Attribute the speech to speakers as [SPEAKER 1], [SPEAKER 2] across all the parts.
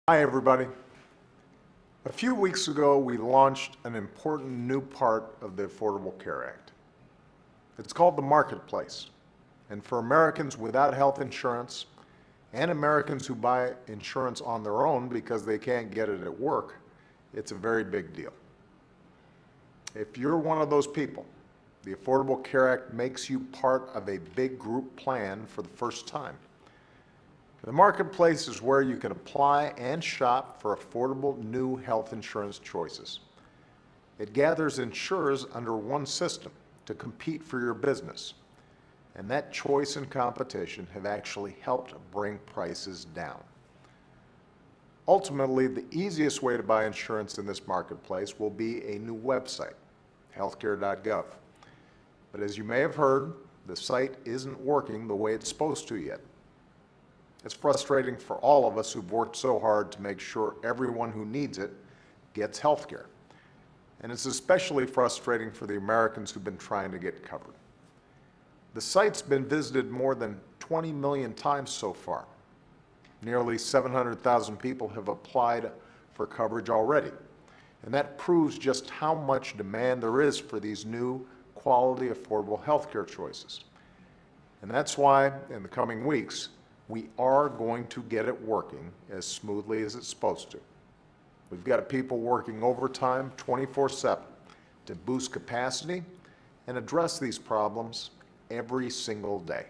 [SPEAKER 1] Hi, everybody. A few weeks ago, we launched an important new part of the Affordable Care Act. It's called the Marketplace. And for Americans without health insurance and Americans who buy insurance on their own because they can't get it at work, it's a very big deal. If you're one of those people, the Affordable Care Act makes you part of a big group plan for the first time. The Marketplace is where you can apply and shop for affordable new health insurance choices. It gathers insurers under one system to compete for your business. And that choice and competition have actually helped bring prices down. Ultimately, the easiest way to buy insurance in this marketplace will be a new website, healthcare.gov. But as you may have heard, the site isn't working the way it's supposed to yet. It's frustrating for all of us who've worked so hard to make sure everyone who needs it gets health care. And it's especially frustrating for the Americans who've been trying to get covered. The site's been visited more than 20 million times so far. Nearly 700,000 people have applied for coverage already. And that proves just how much demand there is for these new, quality, affordable health care choices. And that's why, in the coming weeks, we are going to get it working as smoothly as it's supposed to. We've got people working overtime 24/7 to boost capacity and address these problems every single day.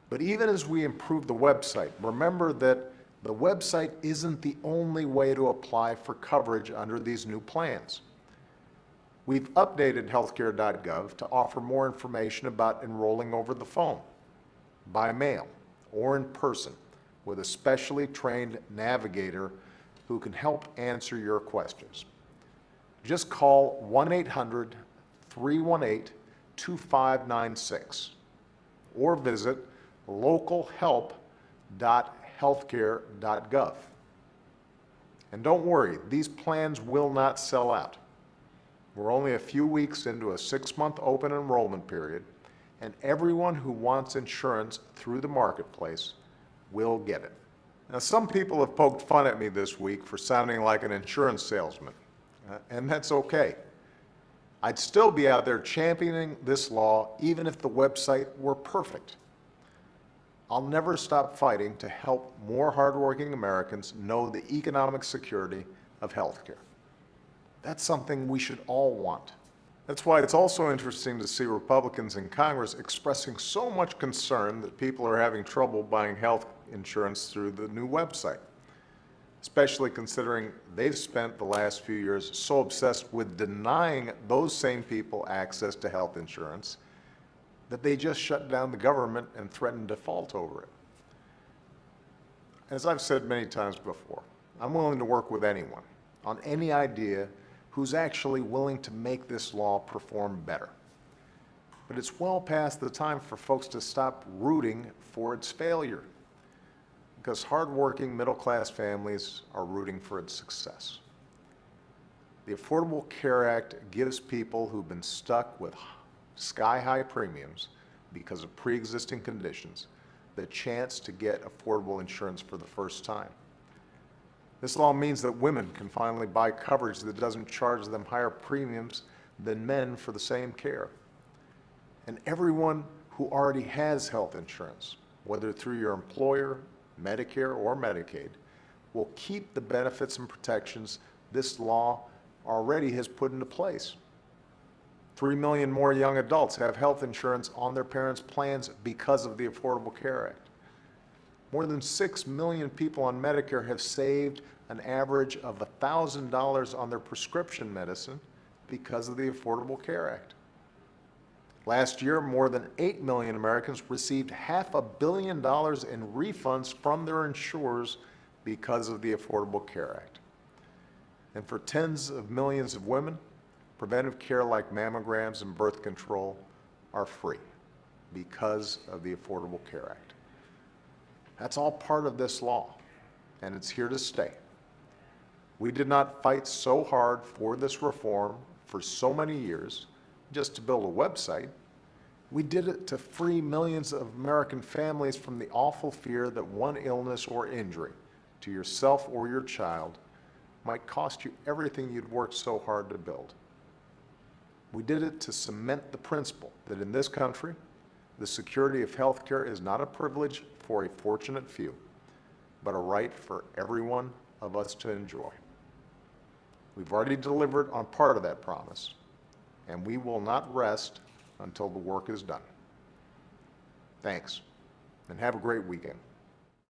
[SPEAKER 1] But even as we improve the website, remember that the website isn't the only way to apply for coverage under these new plans. We've updated healthcare.gov to offer more information about enrolling over the phone, by mail, or in person with a specially trained navigator who can help answer your questions. Just call 1-800-318-2596 or visit localhelp.healthcare.gov. And don't worry, these plans will not sell out. We're only a few weeks into a 6-month open enrollment period, and everyone who wants insurance through the marketplace will get it. Now, some people have poked fun at me this week for sounding like an insurance salesman, and that's okay. I'd still be out there championing this law even if the website were perfect. I'll never stop fighting to help more hardworking Americans know the economic security of health care. That's something we should all want. That's why it's also interesting to see Republicans in Congress expressing so much concern that people are having trouble buying health insurance through the new website, especially considering they've spent the last few years so obsessed with denying those same people access to health insurance that they just shut down the government and threatened default over it. As I've said many times before, I'm willing to work with anyone on any idea who's actually willing to make this law perform better. But it's well past the time for folks to stop rooting for its failure, because hardworking middle-class families are rooting for its success. The Affordable Care Act gives people who've been stuck with sky-high premiums because of pre-existing conditions the chance to get affordable insurance for the first time. This law means that women can finally buy coverage that doesn't charge them higher premiums than men for the same care. And everyone who already has health insurance, whether through your employer, Medicare, or Medicaid, will keep the benefits and protections this law already has put into place. 3 million more young adults have health insurance on their parents' plans because of the Affordable Care Act. More than 6 million people on Medicare have saved an average of $1,000 on their prescription medicine because of the Affordable Care Act. Last year, more than 8 million Americans received $500 million in refunds from their insurers because of the Affordable Care Act. And for tens of millions of women, preventive care like mammograms and birth control are free because of the Affordable Care Act. That's all part of this law, and it's here to stay. We did not fight so hard for this reform for so many years just to build a website. We did it to free millions of American families from the awful fear that one illness or injury to yourself or your child might cost you everything you'd worked so hard to build. We did it to cement the principle that in this country, the security of health care is not a privilege for a fortunate few, but a right for every one of us to enjoy. We've already delivered on part of that promise, and we will not rest until the work is done. Thanks, and have a great weekend.